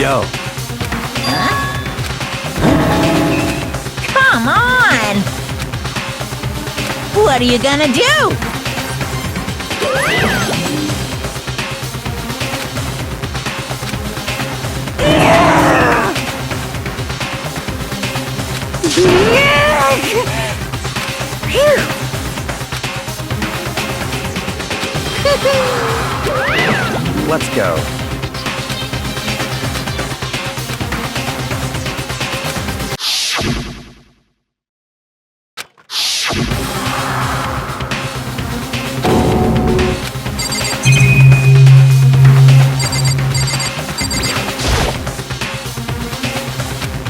go. Huh? Come on! What are you gonna do? Let's go.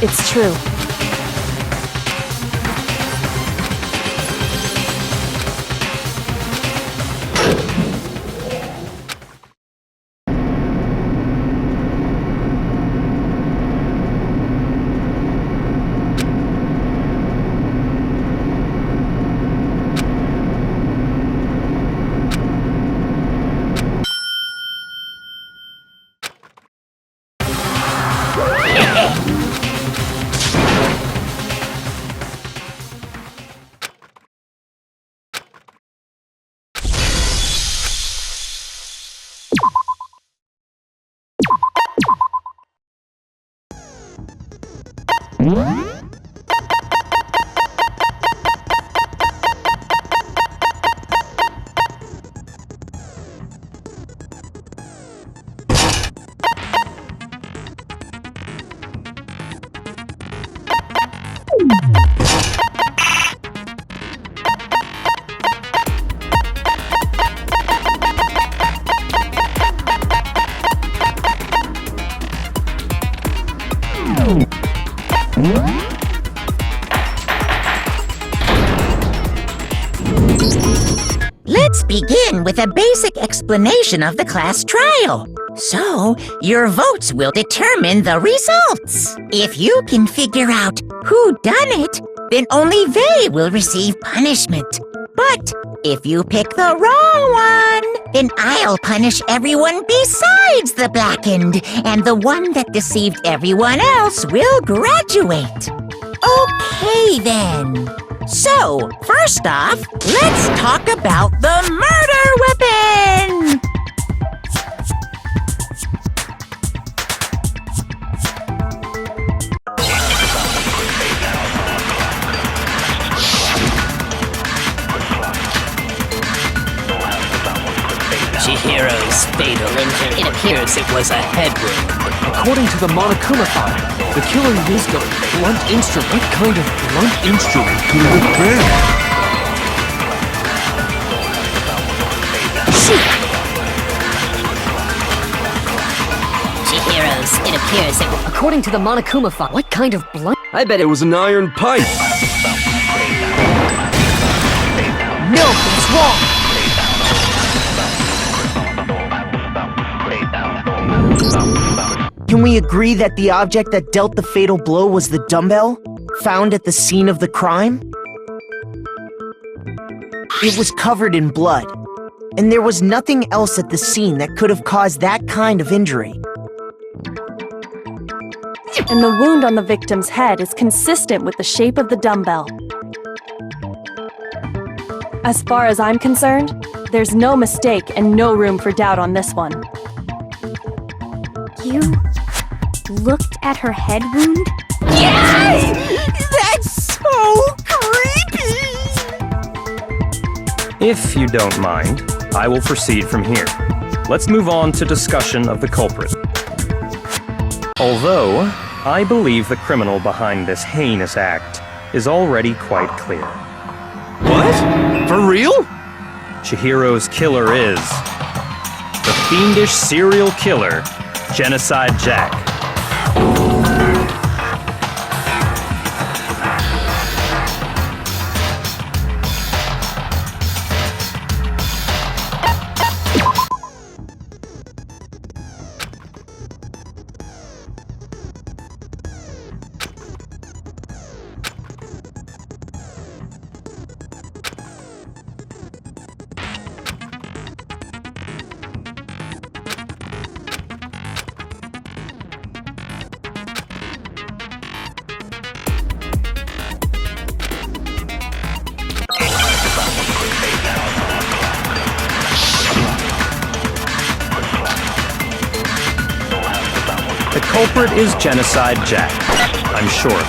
It's true. Let's begin with a basic explanation of the class trial. So, your votes will determine the results. If you can figure out who done it, then only they will receive punishment. But if you pick the wrong one, then I'll punish everyone besides the blackened, and the one that deceived everyone else will graduate. Okay, then. So, first off, let's talk about the murder weapon! Chihiro's fatal injury. It appears it was a head wound. According to the Monokuma file, the killer used a blunt instrument. What kind of blunt instrument could it have been? Chihiro's. It appears it was... According to the Monokuma file, what kind of blunt? I bet it was an iron pipe. No, that's wrong! Can we agree that the object that dealt the fatal blow was the dumbbell found at the scene of the crime? It was covered in blood, and there was nothing else at the scene that could have caused that kind of injury. And the wound on the victim's head is consistent with the shape of the dumbbell. As far as I'm concerned, there's no mistake and no room for doubt on this one. You looked at her head wound? Yes! That's so creepy! If you don't mind, I will proceed from here. Let's move on to discussion of the culprit. Although, I believe the criminal behind this heinous act is already quite clear. What? For real? Chihiro's killer is the fiendish serial killer, Genocide Jack. culprit is Genocide Jack. I'm sure.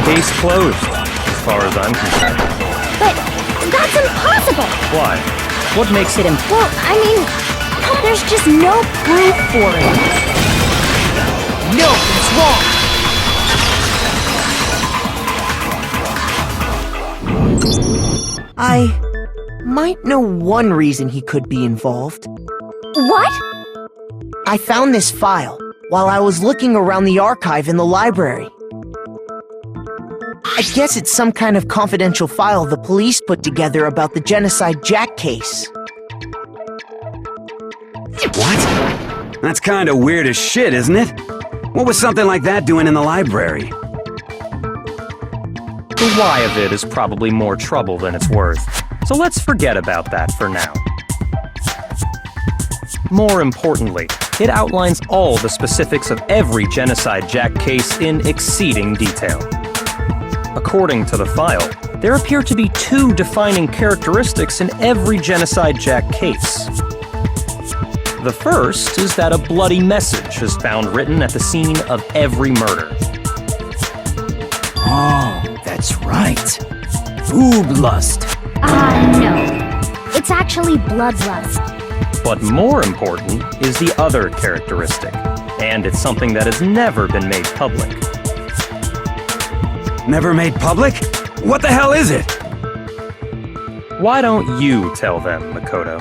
Case closed, as far as I'm concerned. But that's impossible! Why? What makes it impossible? Well, I mean, there's just no proof for it. No, it's wrong! I might know one reason he could be involved. What? I found this file while I was looking around the archive in the library. I guess it's some kind of confidential file the police put together about the Genocide Jack case. What? That's kinda weird as shit, isn't it? What was something like that doing in the library? The why of it is probably more trouble than it's worth, so let's forget about that for now. More importantly, it outlines all the specifics of every Genocide Jack case in exceeding detail. According to the file, there appear to be two defining characteristics in every Genocide Jack case. The first is that a bloody message is found written at the scene of every murder. Oh, that's right. Boob lust. No. It's actually bloodlust. But more important is the other characteristic, and it's something that has never been made public. Never made public? What the hell is it? Why don't you tell them, Makoto?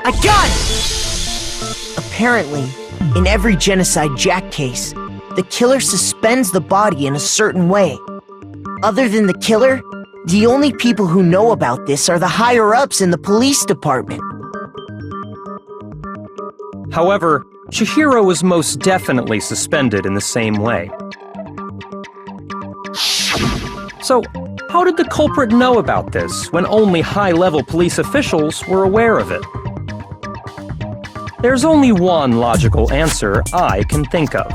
I got it! Apparently, in every Genocide Jack case, the killer suspends the body in a certain way. Other than the killer, the only people who know about this are the higher-ups in the police department. However, Chihiro was most definitely suspended in the same way. So, how did the culprit know about this when only high-level police officials were aware of it? There's only one logical answer I can think of.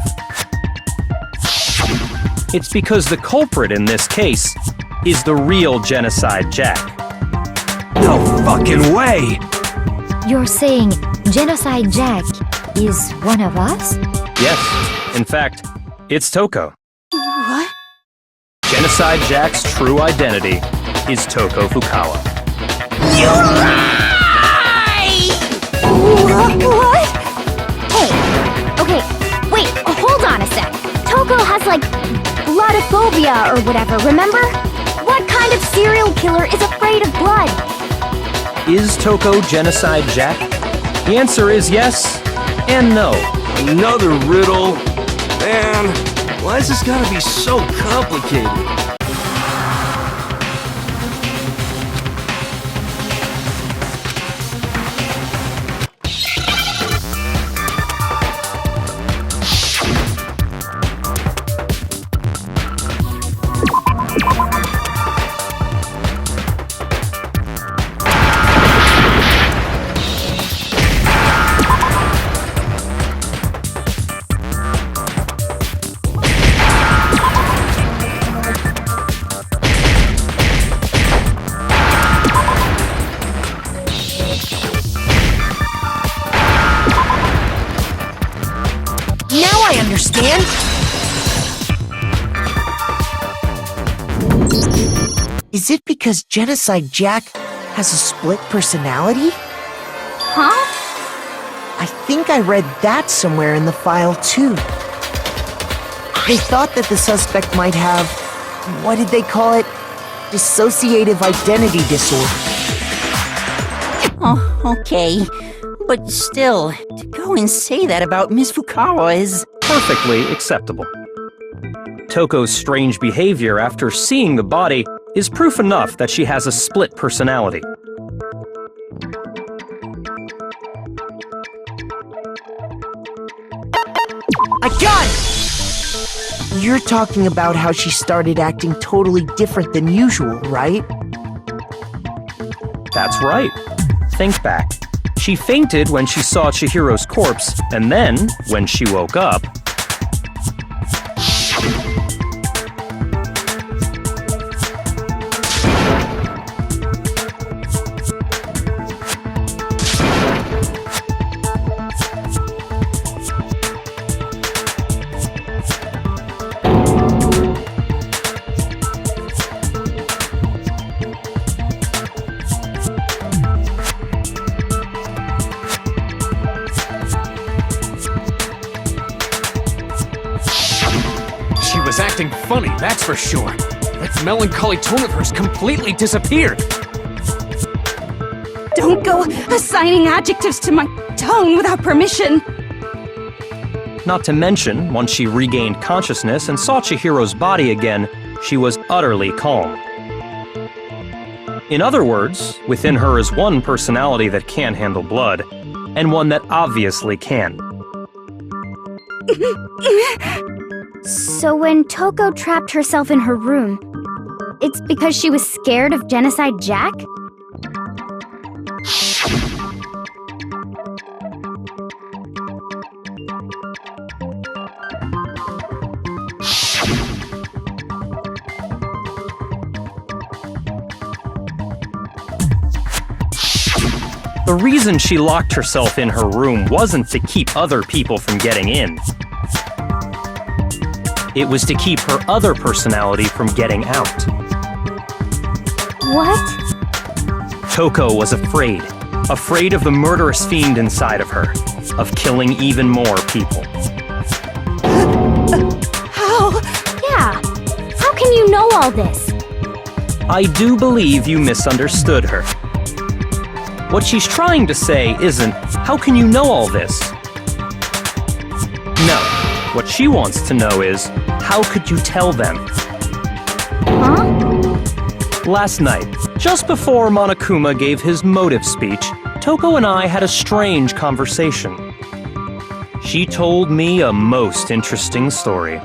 It's because the culprit in this case is the real Genocide Jack. No fucking way! You're saying Genocide Jack is one of us? Yes, in fact, it's Toko. What? Genocide Jack's true identity is Toko Fukawa. You lie! What? Hey, okay, wait, hold on a sec. Toko has like bloodophobia or whatever, remember? What kind of serial killer is afraid of blood? Is Toko Genocide Jack? The answer is yes and no. Another riddle. Man, why is this gotta be so complicated? Now I understand! Is it because Genocide Jack has a split personality? Huh? I think I read that somewhere in the file, too. They thought that the suspect might have, what did they call it? Dissociative identity disorder. Oh, okay. But still, to go and say that about Miss Fukawa is... Perfectly acceptable. Toko's strange behavior after seeing the body is proof enough that she has a split personality. I got it! You're talking about how she started acting totally different than usual, right? That's right. Think back. She fainted when she saw Chihiro's corpse, and then, when she woke up, acting funny, that's for sure. That melancholy tone of hers completely disappeared. Don't go assigning adjectives to my tone without permission. Not to mention, once she regained consciousness and saw Chihiro's body again, she was utterly calm. In other words, within her is one personality that can handle blood, and one that obviously can. So when Toko trapped herself in her room, it's because she was scared of Genocide Jack? The reason she locked herself in her room wasn't to keep other people from getting in. It was to keep her other personality from getting out. What? Toko was afraid. Afraid of the murderous fiend inside of her. Of killing even more people. How? Yeah. How can you know all this? I do believe you misunderstood her. What she's trying to say isn't, how can you know all this? No. What she wants to know is, how could you tell them? Huh? Last night, just before Monokuma gave his motive speech, Toko and I had a strange conversation. She told me a most interesting story.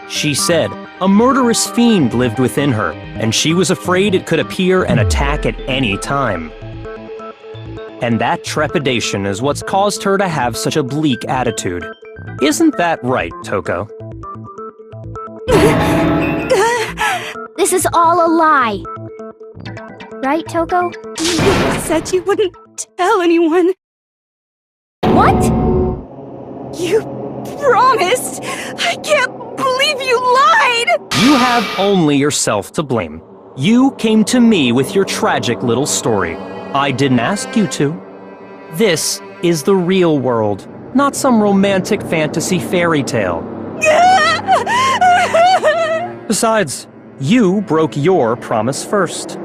She said a murderous fiend lived within her, and she was afraid it could appear and attack at any time. And that trepidation is what's caused her to have such a bleak attitude. Isn't that right, Toko? This is all a lie. Right, Toko? You said you wouldn't tell anyone. What? You promised! I can't believe you lied! You have only yourself to blame. You came to me with your tragic little story. I didn't ask you to. This is the real world, not some romantic fantasy fairy tale. Besides, you broke your promise first.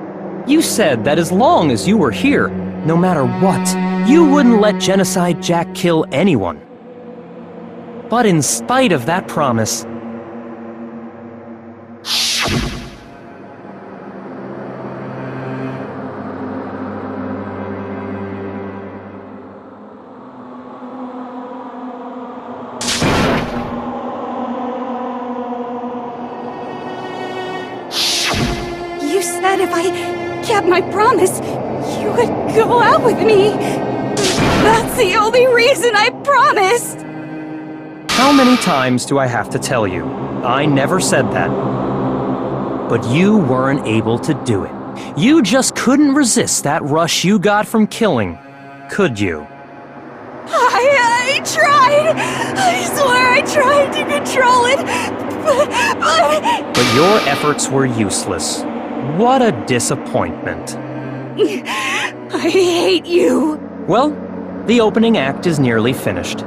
You said that as long as you were here, no matter what, you wouldn't let Genocide Jack kill anyone. But in spite of that promise, You said if I kept my promise, you would go out with me. That's the only reason I promised. how many times do I have to tell you? I never said that. But you weren't able to do it. You just couldn't resist that rush you got from killing, could you? I tried. I swear I tried to control it, but... But your efforts were useless. What a disappointment. I hate you. Well, the opening act is nearly finished.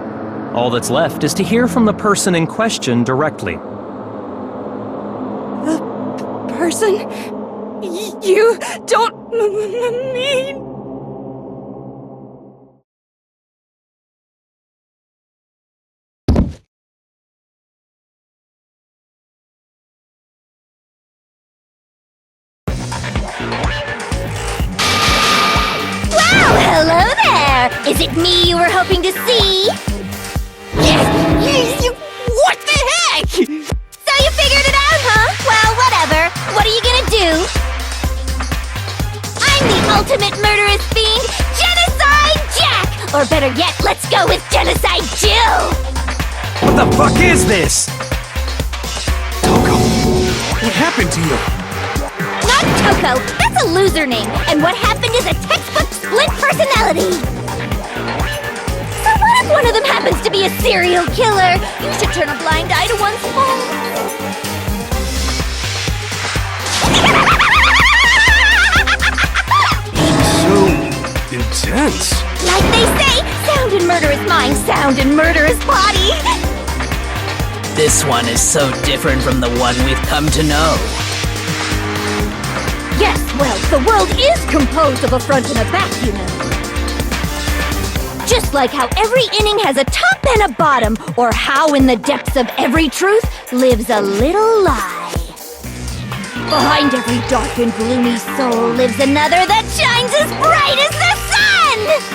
All that's left is to hear from the person in question directly. The person you don't mean... Hello there! Is it me you were hoping to see? What the heck? So you figured it out, huh? Well, whatever. What are you gonna do? I'm the ultimate murderous fiend, Genocide Jack! Or better yet, let's go with Genocide Jill! What the fuck is this? Toko, what happened to you? Not Toko, that's a loser name, and what happened is a textbook split personality. So what if one of them happens to be a serial killer? You should turn a blind eye to one's fault. So intense. Like they say, sound in murderous mind, sound in murderous body. this one is so different from the one we've come to know? Yes, well, the world is composed of a front and a back, you know. Just like how every inning has a top and a bottom, or how in the depths of every truth lives a little lie. Behind every dark and gloomy soul lives another that shines as bright as the sun!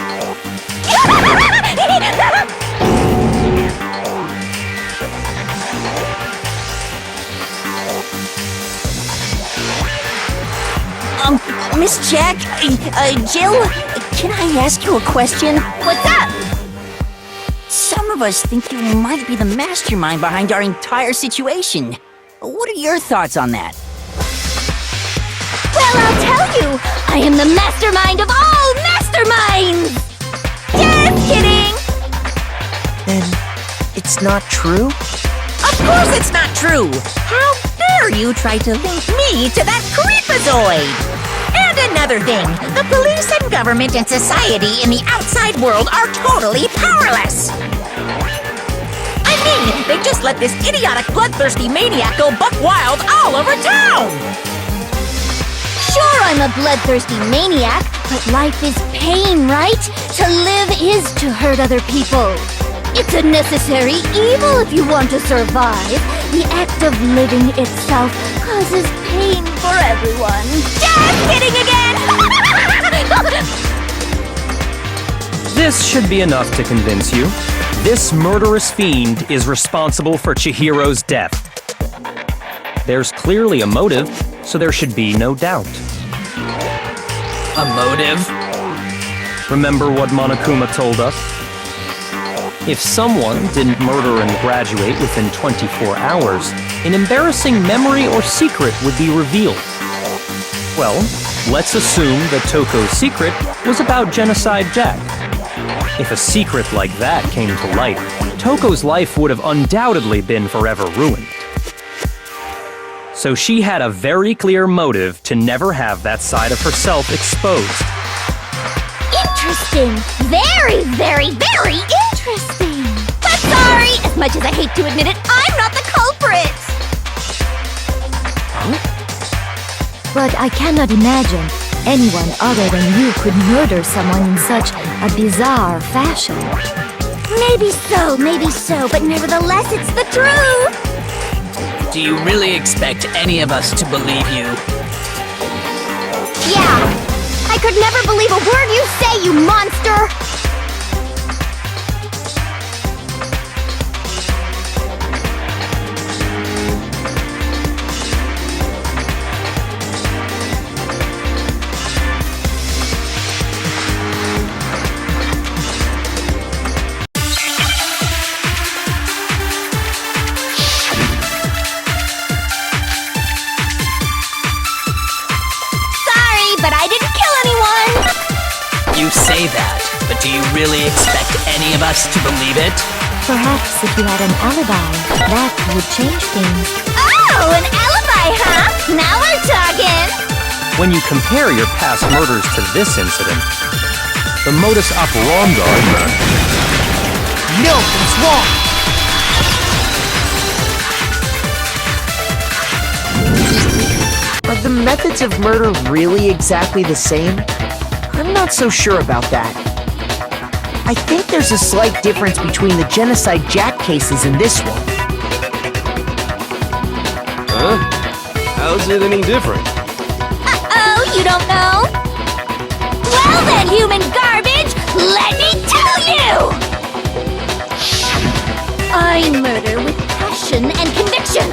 Miss Jack, Jill, can I ask you a question? What's up? Some of us think you might be the mastermind behind our entire situation. What are your thoughts on that? Well, I'll tell you! I am the mastermind of all masterminds! Just kidding! Then it's not true? Of course it's not true! How dare you try to link me to that creepazoid! And another thing, the police and government and society in the outside world are totally powerless! I mean, they just let this idiotic, bloodthirsty maniac go buck wild all over town! Sure, I'm a bloodthirsty maniac, but life is pain, right? To live is to hurt other people. It's a necessary evil if you want to survive. The act of living itself causes pain for everyone. Just kidding again! This should be enough to convince you. This murderous fiend is responsible for Chihiro's death. There's clearly a motive, so there should be no doubt. A motive? Remember what Monokuma told us? If someone didn't murder and graduate within 24 hours, an embarrassing memory or secret would be revealed. Well, let's assume that Toko's secret was about Genocide Jack. If a secret like that came to light, Toko's life would have undoubtedly been forever ruined. So she had a very clear motive to never have that side of herself exposed. Interesting. Very, very, very interesting. But sorry, as much as I hate to admit it, I'm not the culprit. But I cannot imagine anyone other than you could murder someone in such a bizarre fashion. Maybe so, but nevertheless, it's the truth. Do you really expect any of us to believe you? Yeah. I could never believe a word you say, you monster! But I didn't kill anyone! You say that, but do you really expect any of us to believe it? Perhaps if you had an alibi, that would change things. Oh, an alibi, huh? Now we're talking! When you compare your past murders to this incident, the modus operandi... No, it's wrong! Are the methods of murder really exactly the same? I'm not so sure about that. I think there's a slight difference between the Genocide Jack cases and this one. Huh? How's it any different? Uh-oh, you don't know? Well then, human garbage, let me tell you! I murder with passion and conviction.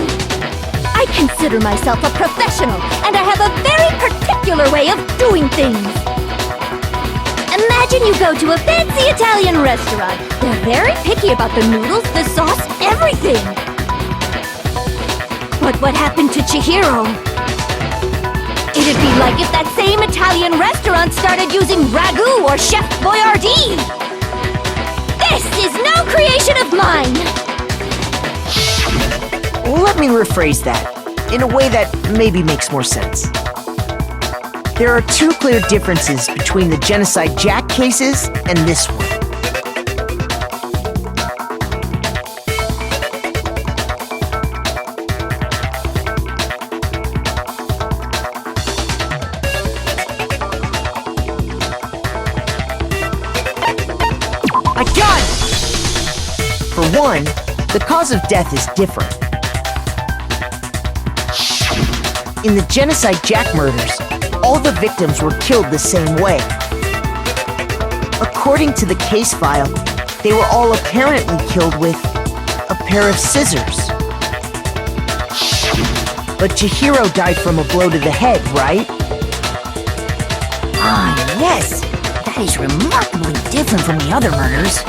I consider myself a professional, and I have a very particular way of doing things. Imagine you go to a fancy Italian restaurant. They're very picky about the noodles, the sauce, everything. But what happened to Chihiro? It'd be like if that same Italian restaurant started using ragu or Chef Boyardee. This is no creation of mine! Let me rephrase that, in a way that maybe makes more sense. There are two clear differences between the Genocide Jack cases and this one. gun! For one, the cause of death is different. In the Genocide Jack murders, all the victims were killed the same way. According to the case file, they were all apparently killed with a pair of scissors. But Chihiro died from a blow to the head, right? Ah, yes. That is remarkably different from the other murders.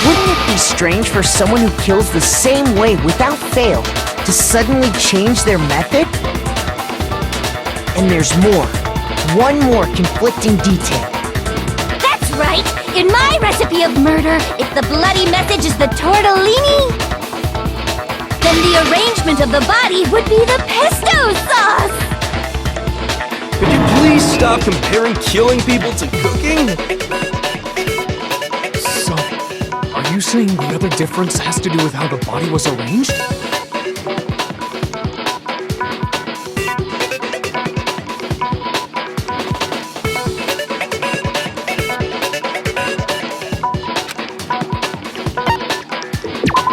Wouldn't it be strange for someone who kills the same way without fail to suddenly change their method? And there's more. One more conflicting detail. That's right! In my recipe of murder, if the bloody message is the tortellini, then the arrangement of the body would be the pesto sauce! Could you please stop comparing killing people to cooking? So, are you saying the other difference has to do with how the body was arranged?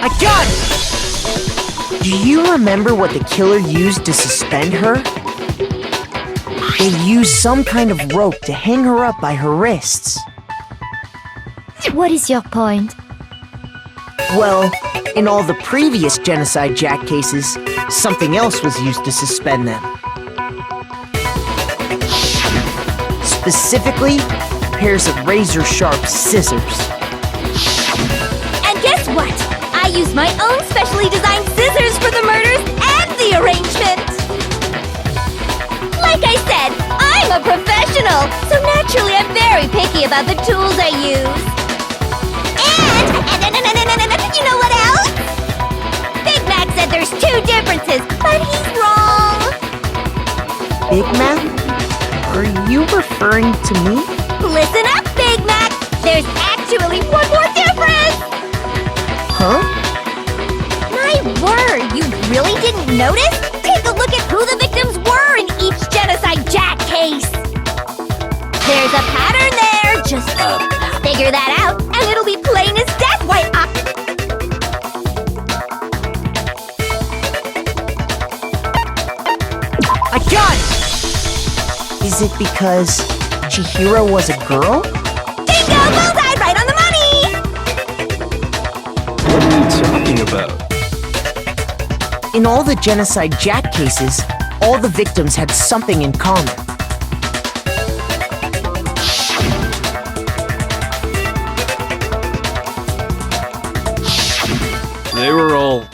A gun! Do you remember what the killer used to suspend her? They used some kind of rope to hang her up by her wrists. What is your point? Well, in all the previous Genocide Jack cases, something else was used to suspend them. Specifically, pairs of razor-sharp scissors. And guess what? I used my own specially designed scissors for the murders and the arrangement! Like I said, I'm a professional, so naturally I'm very picky about the tools I use. And you know what else? Big Mac said there's two differences, but he's wrong. Big Mac? Are you referring to me? Listen up, Big Mac. There's actually one more difference. Huh? My word, you really didn't notice? Take a look at who the victims were in each Genocide Jack case. There's a pattern there. Just figure that out, and it'll be plain as death why A gun! Is it because Chihiro was a girl? Bingo! Bullseye! Right on the money! What are you talking about? In all the Genocide Jack cases, all the victims had something in common. They were all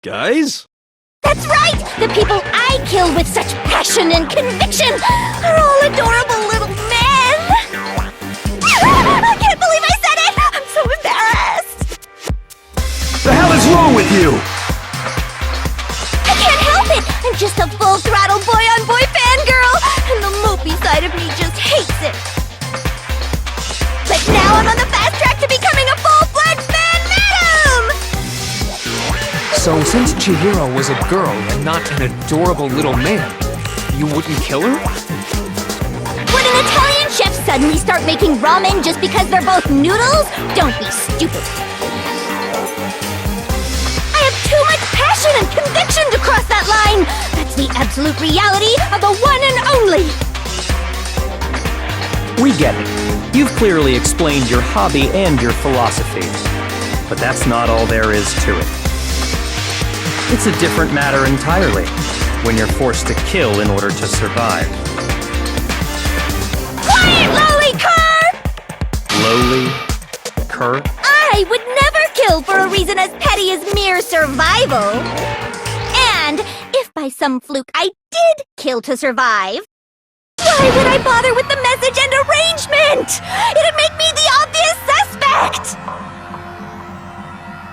guys? That's right! The people I kill with such passion and conviction are all adorable little men! I can't believe I said it! I'm so embarrassed! The hell is wrong with you? I can't help it! I'm just a full-throttle boy-on-boy fangirl, and the mopey side of me just hates it. But now I'm on the fast track to becoming a full-fledged fan madam! So since Chihiro was a girl and not an adorable little man, you wouldn't kill her? Would an Italian chef suddenly start making ramen just because they're both noodles? Don't be stupid. I have too much passion and conviction to cross that line. That's the absolute reality of the one and only. We get it. You've clearly explained your hobby and your philosophy. But that's not all there is to it. It's a different matter entirely, when you're forced to kill in order to survive. Quiet, lowly cur! Lowly? Cur? I would never kill for a reason as petty as mere survival. And if by some fluke I did kill to survive, why would I bother with the message and arrangement? It'd make me the obvious suspect!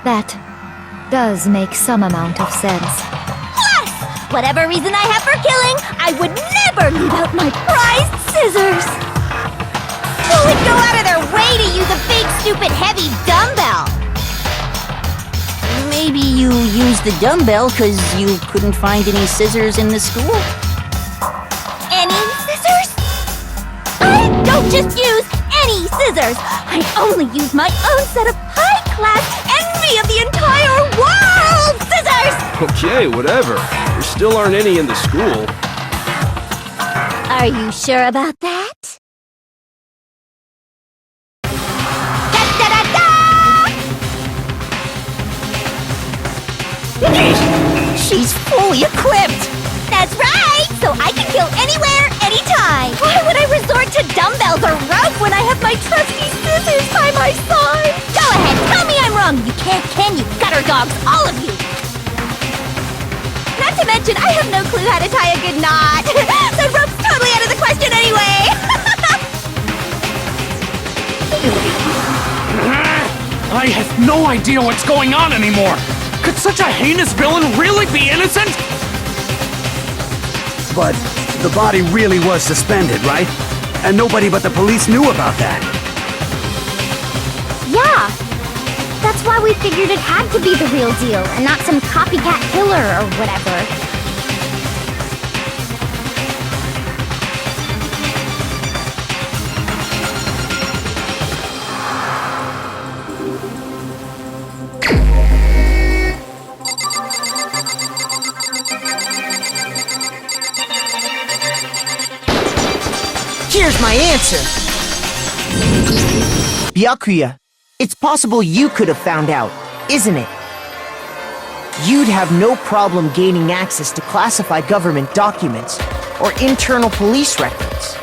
That does make some amount of sense. Plus, whatever reason I have for killing, I would never leave out my prized scissors! Who would go out of their way to use a big, stupid, heavy dumbbell? Maybe you used the dumbbell because you couldn't find any scissors in the school? Any scissors? I don't just use any scissors. I only use my own set of high-class, envy of the entire world scissors! Okay, whatever. There still aren't any in the school. Are you sure about that? She's fully equipped! That's right! So I can kill anywhere, anytime! Why would I resort to dumbbells or rope when I have my trusty scissors by my side? Go ahead, tell me I'm wrong! You can't, can you? Gutter dogs, all of you! Not to mention, I have no clue how to tie a good knot! So rope's totally out of the question anyway! I have no idea what's going on anymore! Could such a heinous villain really be innocent? But the body really was suspended, right? And nobody but the police knew about that. Yeah! That's why we figured it had to be the real deal, and not some copycat killer or whatever. Here's my answer! Byakuya, it's possible you could have found out, isn't it? You'd have no problem gaining access to classified government documents or internal police records.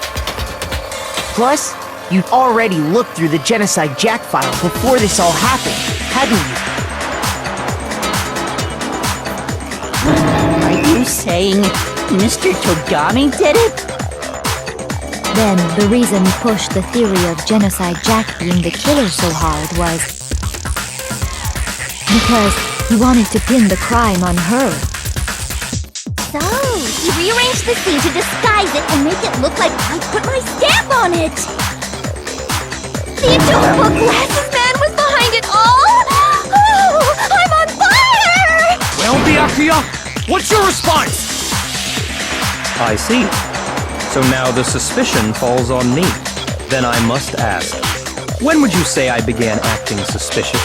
Plus, you'd already looked through the Genocide Jack file before this all happened, hadn't you? Are you saying Mr. Togami did it? Then, the reason he pushed the theory of Genocide Jack being the killer so hard was because he wanted to pin the crime on her. So, he rearranged the scene to disguise it and make it look like I put my stamp on it! The adorable glasses man was behind it all! Oh, I'm on fire! Well, Byakuya, what's your response? I see. So now the suspicion falls on me. Then I must ask, when would you say I began acting suspicious?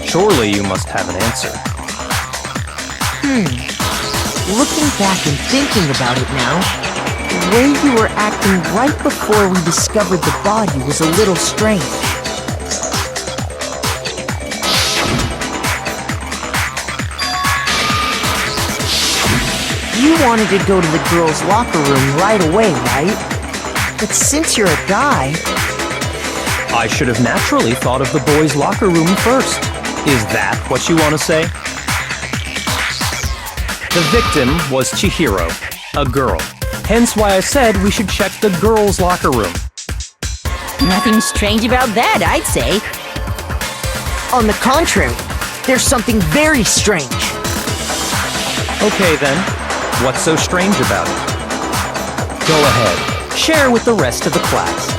Surely you must have an answer. Looking back and thinking about it now, the way you were acting right before we discovered the body was a little strange. You wanted to go to the girls' locker room right away, right? But since you're a guy... I should have naturally thought of the boys' locker room first. Is that what you want to say? The victim was Chihiro, a girl. Hence why I said we should check the girls' locker room. Nothing strange about that, I'd say. On the contrary, there's something very strange. Okay then, what's so strange about it? Go ahead, share with the rest of the class.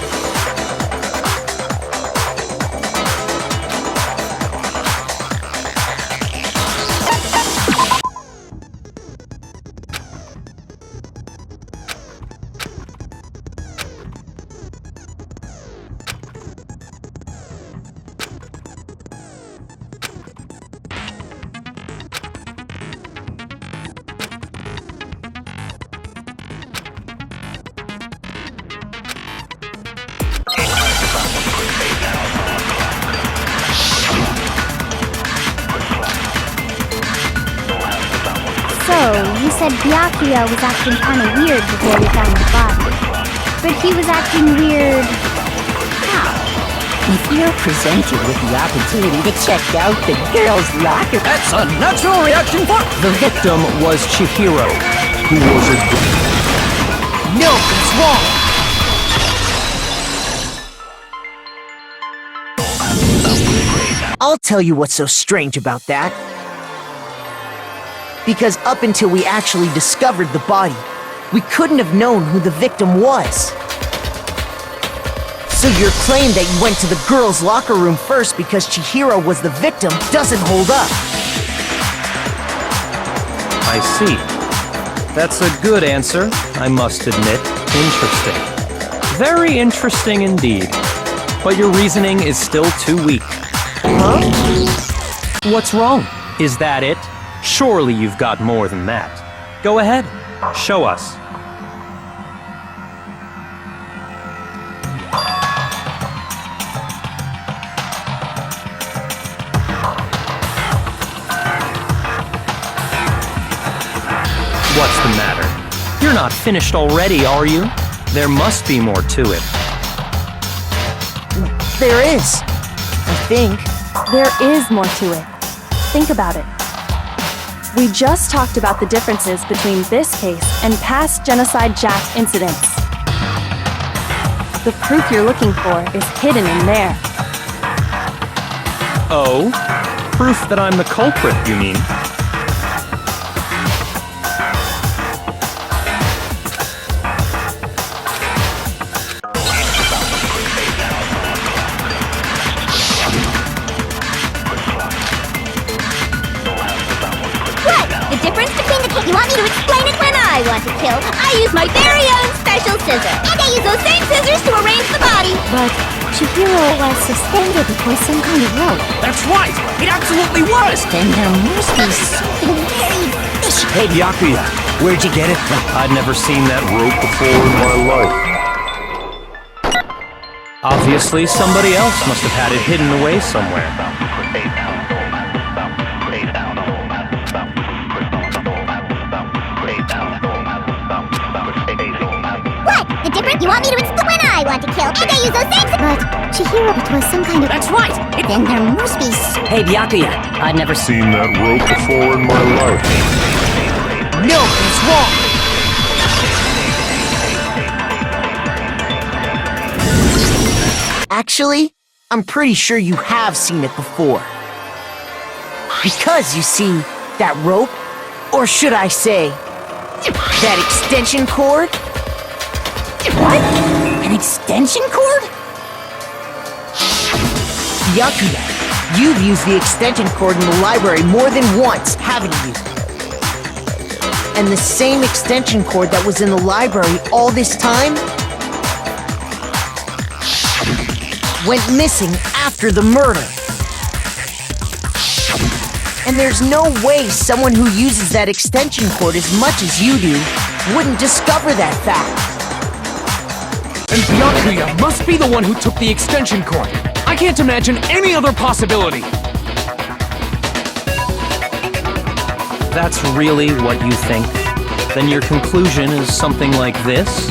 So, you said Byakuya was acting kind of weird before we found the body. But he was acting weird... how? If you're presented with the opportunity to check out the girls' locker... That's a natural reaction for... The victim was Chihiro, who was a... No, that's wrong! I'll tell you what's so strange about that. Because up until we actually discovered the body, we couldn't have known who the victim was. So your claim that you went to the girls' locker room first because Chihiro was the victim doesn't hold up. I see. That's a good answer, I must admit. Interesting. Very interesting indeed. but your reasoning is still too weak. Huh? What's wrong? Is that it? Surely you've got more than that. Go ahead, show us. What's the matter? You're not finished already, are you? There must be more to it. There is. I think. There is more to it. Think about it. We just talked about the differences between this case and past Genocide Jack incidents. The proof you're looking for is hidden in there. Oh? Proof that I'm the culprit, you mean? You want me to explain it? When I want to kill, I use my very own special scissors. And I use those same scissors to arrange the body. But Chihiro was suspended for some kind of rope. That's right! It absolutely was! Then there must be something very fishy. Hey, Byakuya, where'd you get it from? I'd never seen that rope before in my life. Obviously, somebody else must have had it hidden away somewhere. You want me to explain when I want to kill, and I use those same But Chihiro, it was some kind of... That's right! Then there must be Hey, Byakuya, I'd never seen Seen that rope before in my life. No, it's wrong. Actually, I'm pretty sure you have seen it before. Because, you see, that rope, or should I say, that extension cord? What? An extension cord? Byakuya, you've used the extension cord in the library more than once, haven't you? And the same extension cord that was in the library all this time went missing after the murder. And there's no way someone who uses that extension cord as much as you do wouldn't discover that fact. And Byakuya must be the one who took the extension cord. I can't imagine any other possibility. That's really what you think? Then your conclusion is something like this?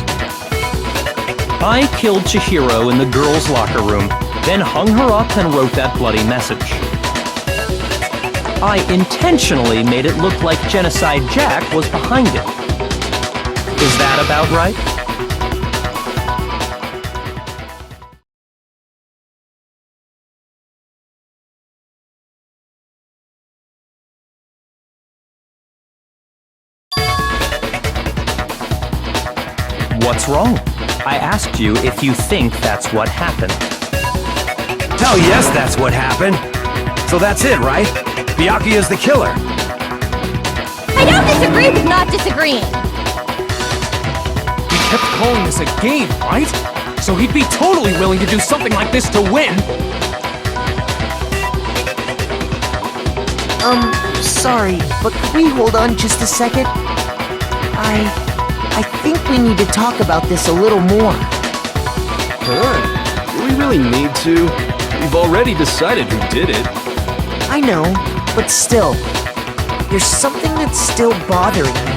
I killed Chihiro in the girls' locker room, then hung her up and wrote that bloody message. I intentionally made it look like Genocide Jack was behind it. Is that about right? What's wrong? I asked you if you think that's what happened. Oh, yes, that's what happened. So that's it, right? Byakuya's the killer. I don't disagree with not disagreeing. He kept calling this a game, right? So he'd be totally willing to do something like this to win. Sorry, but could we hold on just a second? I think we need to talk about this a little more. Huh? Do we really need to? We've already decided who did it. I know, but still, there's something that's still bothering me.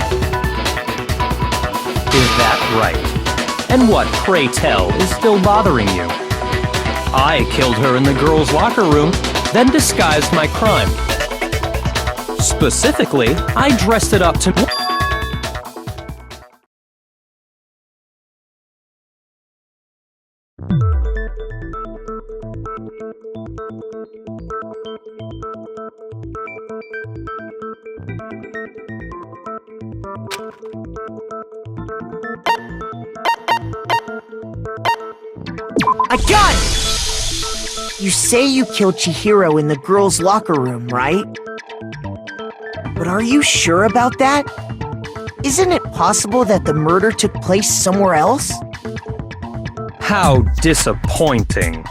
Is that right? And what, pray tell, is still bothering you? I killed her in the girls' locker room, then disguised my crime. Specifically, I dressed it up to... I got it! You say you killed Chihiro in the girls' locker room, right? But are you sure about that? Isn't it possible that the murder took place somewhere else? How disappointing.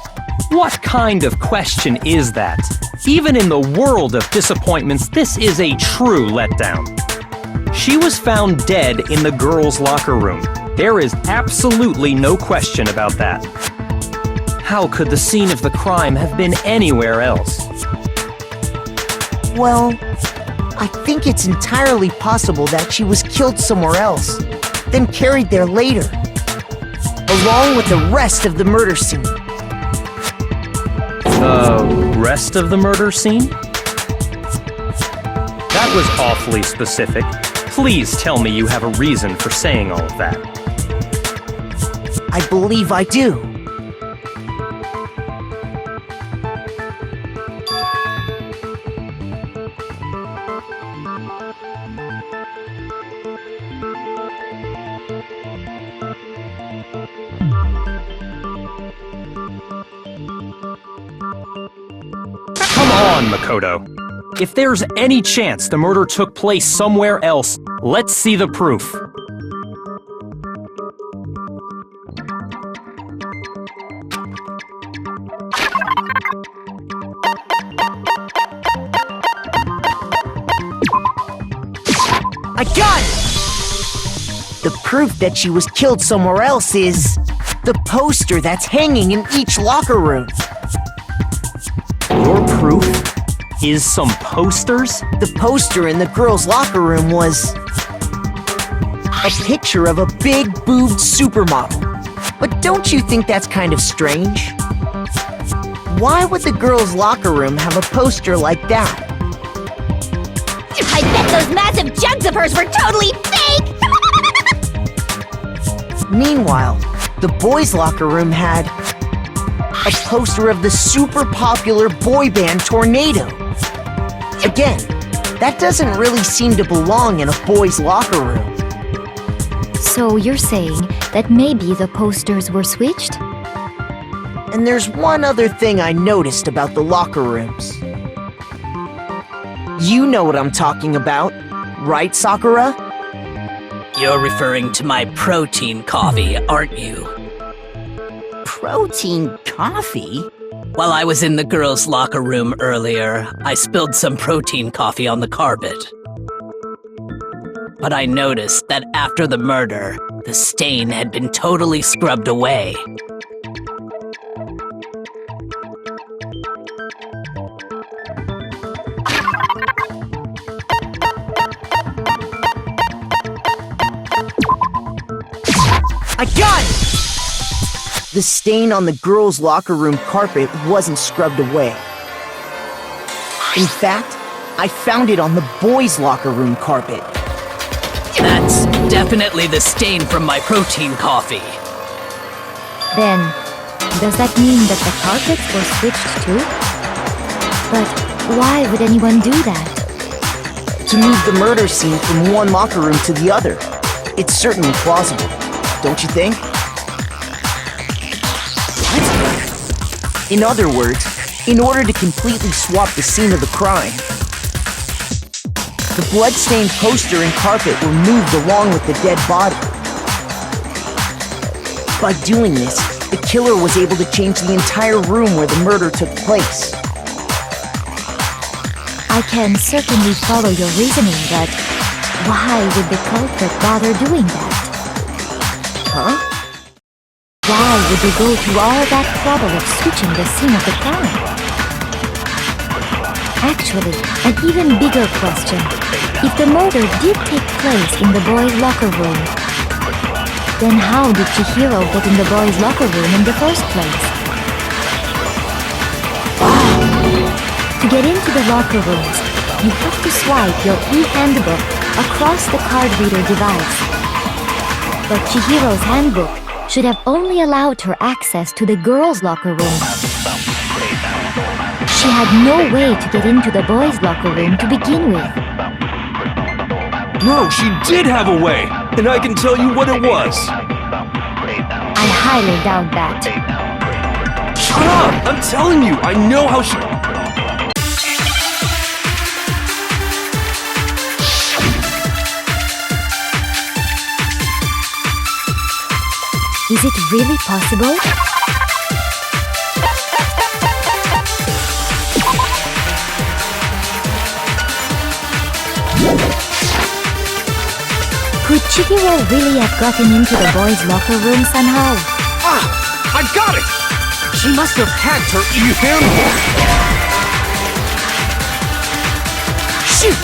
What kind of question is that? Even in the world of disappointments, this is a true letdown. She was found dead in the girls' locker room. There is absolutely no question about that. How could the scene of the crime have been anywhere else? Well, I think it's entirely possible that she was killed somewhere else, then carried there later, along with the rest of the murder scene. The rest of the murder scene? That was awfully specific. Please tell me you have a reason for saying all of that. I believe I do. Come on, Makoto. If there's any chance the murder took place somewhere else, let's see the proof. I got it! The proof that she was killed somewhere else is the poster that's hanging in each locker room. Your proof is some posters? The poster in the girls' locker room was a picture of a big-boobed supermodel. But don't you think that's kind of strange? Why would the girls' locker room have a poster like that? I bet those massive jugs of hers were totally fake! Meanwhile, the boys' locker room had a poster of the super popular boy band Tornado. Again, that doesn't really seem to belong in a boys' locker room. So you're saying that maybe the posters were switched? And there's one other thing I noticed about the locker rooms. You know what I'm talking about, right, Sakura? You're referring to my protein coffee, aren't you? Protein coffee? While I was in the girls' locker room earlier, I spilled some protein coffee on the carpet. But I noticed that after the murder, the stain had been totally scrubbed away. I got it! The stain on the girls' locker room carpet wasn't scrubbed away. In fact, I found it on the boys' locker room carpet. That's definitely the stain from my protein coffee. Then, does that mean that the carpets were switched too? But why would anyone do that? To move the murder scene from one locker room to the other. It's certainly plausible, don't you think? What? In other words, in order to completely swap the scene of the crime, the blood-stained poster and carpet were moved along with the dead body. By doing this, the killer was able to change the entire room where the murder took place. I can certainly follow your reasoning, but why would the culprit bother doing that? Huh? Why would they go to all that trouble of switching the scene of the crime? Actually, an even bigger question. If the murder did take place in the boys' locker room, then how did Chihiro get in the boys' locker room in the first place? To get into the locker rooms, you have to swipe your e-handbook across the card reader device. But Chihiro's handbook should have only allowed her access to the girls' locker room. She had no way to get into the boys' locker room to begin with. No, she did have a way, and I can tell you what it was. I highly doubt that. Shut up! I'm telling you, I know how she... Is it really possible? Chihiro really have gotten into the boys' locker room somehow? Ah! I got it! She must have hacked her e-handbook! Shoot!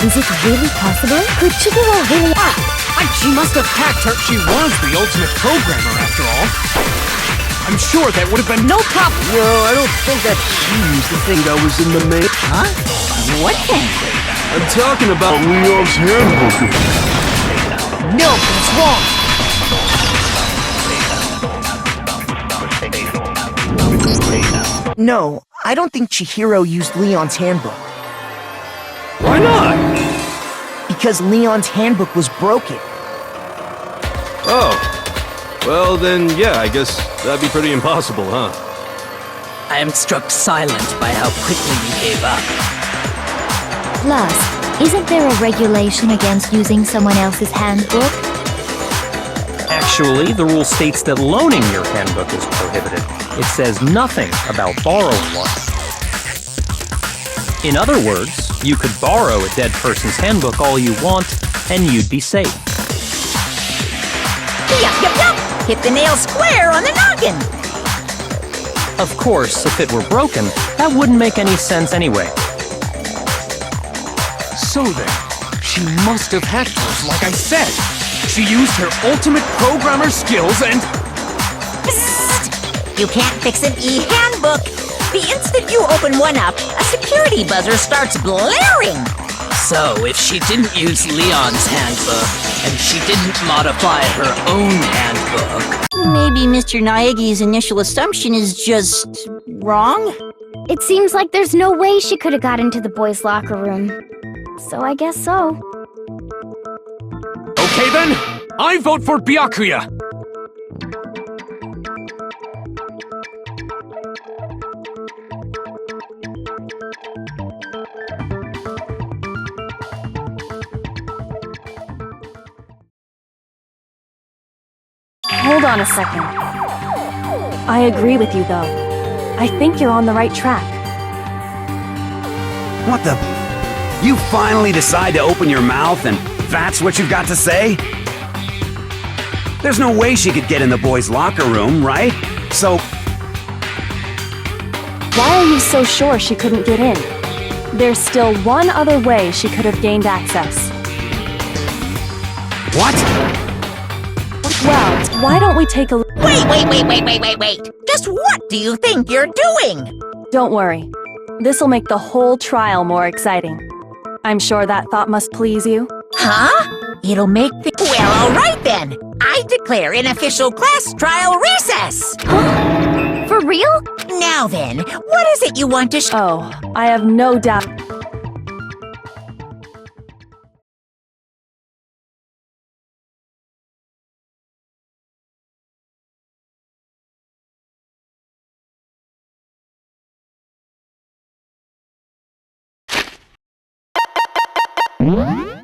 Is it really possible? Could Chihiro really... She must have hacked her. She was the ultimate programmer, after all. I'm sure that would have been no problem. No, I don't think that she used the thing that was in the mail. Huh? What thing? I'm talking about Leon's handbook. No, that's wrong. No, I don't think Chihiro used Leon's handbook. Why not? Because Leon's handbook was broken. Oh. Well, then, yeah, I guess that'd be pretty impossible, huh? I am struck silent by how quickly you gave up. Plus, isn't there a regulation against using someone else's handbook? Actually, the rule states that loaning your handbook is prohibited. It says nothing about borrowing one. In other words, you could borrow a dead person's handbook all you want, and you'd be safe. Yup. Hit the nail square on the noggin. Of course, if it were broken, that wouldn't make any sense anyway. So then, she must have hacked hers like I said. She used her ultimate programmer skills and... Psst! You can't fix an e-handbook. The instant you open one up, a security buzzer starts blaring. So, if she didn't use Leon's handbook, and she didn't modify her own handbook... Maybe Mr. Naegi's initial assumption is just... wrong? It seems like there's no way she could have got into the boys' locker room. So I guess so. Okay then, I vote for Byakuya. Hold on a second. I agree with you, though. I think you're on the right track. What the... You finally decide to open your mouth and that's what you've got to say? There's no way she could get in the boys' locker room, right? So... Why are you so sure she couldn't get in? There's still one other way she could have gained access. What? Well, why don't we take a look? Wait. Just what do you think you're doing? Don't worry. This'll make the whole trial more exciting. I'm sure that thought must please you. Huh? It'll make the... Well, all right then. I declare an official class trial recess. For real? Now then, what is it you want to Oh, I have no doubt. What?